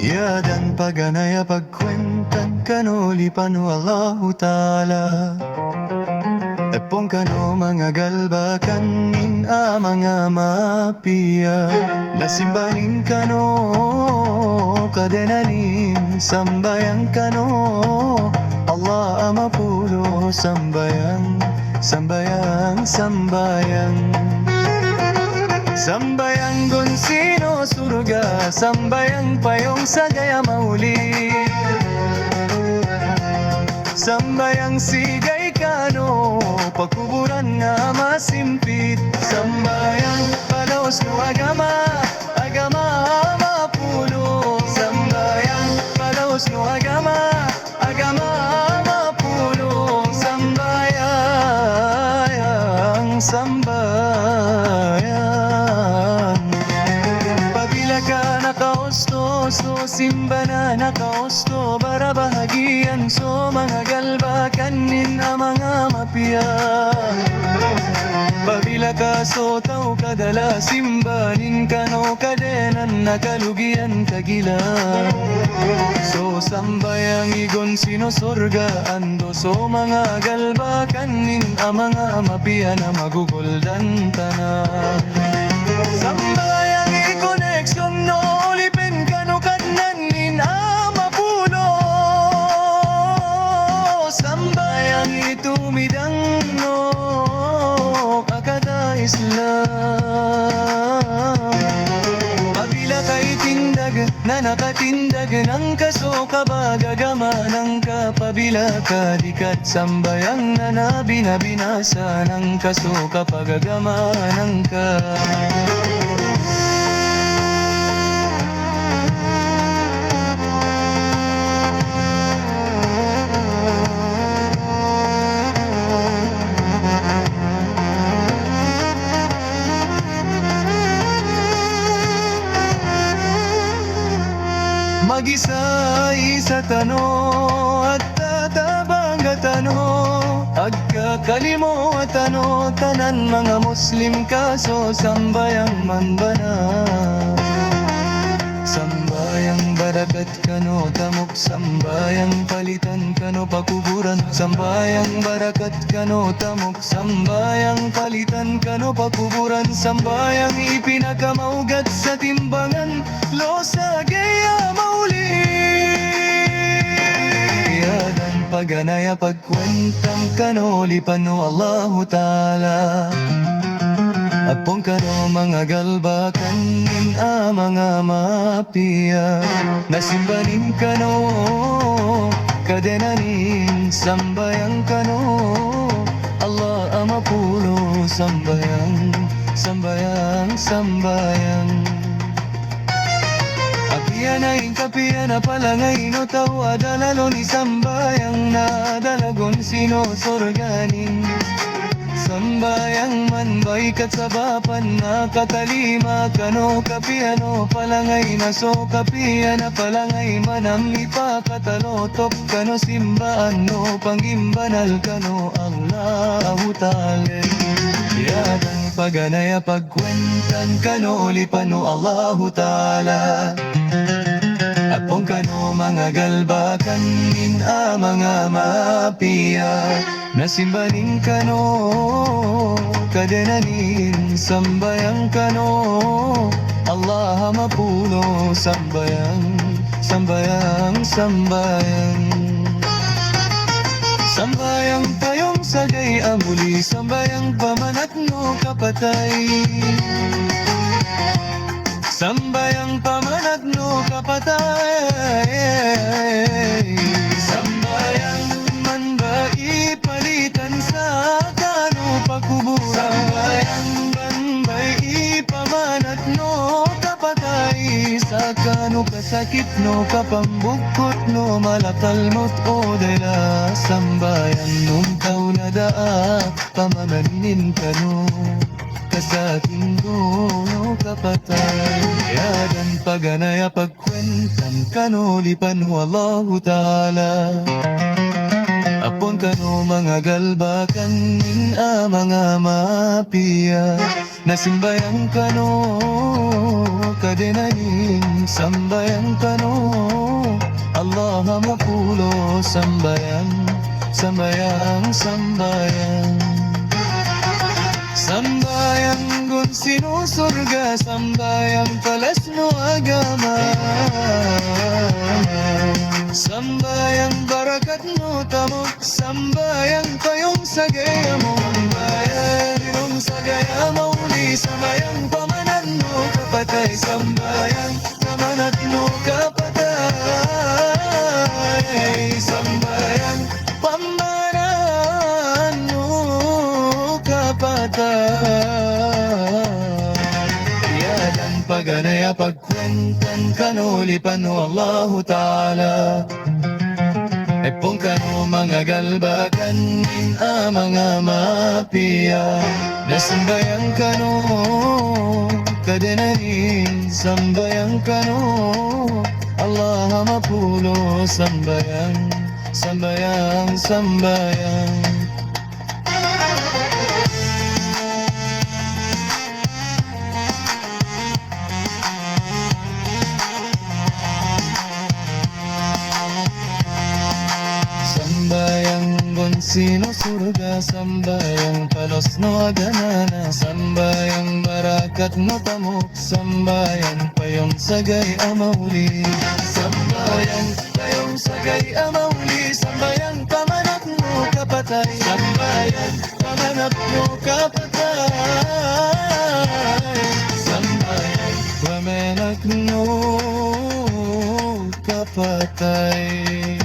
Yadan paganaya pagkwentan kano lipano Allahu Ta'ala Epong kano mga galba kanin mga mapia Nasimbanin kano kadenanin sambayang kano Allah amapulo sambayang sambayang sambayang Sambayang Gonsino surga, sambayang payong sagaya mauli Sambayang sigay kano, pagkuburan nga masimpit Sambayang palos no agama, agama mapulo Sambayang palos no agama, agama mapulo Sambayang, sambayang So simba na nakausto para bahagian so mga galba kanin mga mapia Pabila ka so tao kadala simbanin kano kadenan nakalugian kagila So sambayang igon sinosorga ando so mga galba kanin mga mapia na maguguldan tanan Sambayang i-connection no ulipin kano kananin mapulo Sambayang itumidang no akada Islam Pabila kay tindag na nakatindag ng kaso kabagagama ng kapabila kadikat Sambayang na nabinabinasa ng kaso kapagagama ng ka Mag-isa-isa tano at tatabang tano Agkakalimo at tano tanan mga Muslim kaso sambayang manbana Sambayang barakat kano tamok sambayang palitan kano pakuburan Sambayang barakat kano tamok sambayang palitan kano pakuburan Sambayang ipinakamaugat sa timbangan losa gaya mauli Yadan paganaya pagkwentang kano lipano Allahu Ta'ala Apong kano mga galba kanin mga mapia Nasimbanin kano kadenanin sambayang kano Allah amapulo sambayang sambayang sambayang Apianain kapiana palangay no tawa dalalo ni sambayang na dalagon sinosorganin Sambayang manbay katsabapan na katalima kano kapiano palangay na so kapiana palangay manam ipakatalotop kano simbaan no pangimbanal kano Allahu Ta'ala Yadan paganaya pagkwentan kano lipano Allahu Ta'ala Apong kano mga galba kanin mga mapia Nasimbanin kano kadenanin sambayang kano Allah mapulo sambayang sambayang sambayang Sambayang payong sagay amuli sambayang pamanat no kapatay Sambayang pamanat no kapatay Sambayang manbai palitan sa kano pakuburan Sambayang manbai pamanat no kapatay Sa kano kasakit no kapambukot no malakalmot o dela Sambayang nung tao na daa pamamanin kano kasatindo kapatay yadan paganaya pagkwentan kanulipan wallahu ta'ala apon kano mga galbakan nin mga mapiya nasimbayang kano kadenanin sambayang kano Allah mapulo sambayang sambayang sambayang gun sinusurga sambayang palas no agama sambayang barakat no tamok sambayang kayong sagaya mo sambayang inong sagaya mauli sambayang pamanan no kapatay sambayang pamanan no kapatay sambayang pamanan no yadan paganaya pagkwentan kanulipan wallahu ta'ala epong kano mga galbakan nin mga mapiya nasambayang kano kadenanin sambayang kano Allah mapulo sambayang sambayang sino surga sambayang palos no aganana sambayang barakat no tamok sambayang payong sagay amauli sambayang payong sagay amauli sambayang pamanak no kapatay sambayang pamanak no kapatay sambayang pamanak no kapatay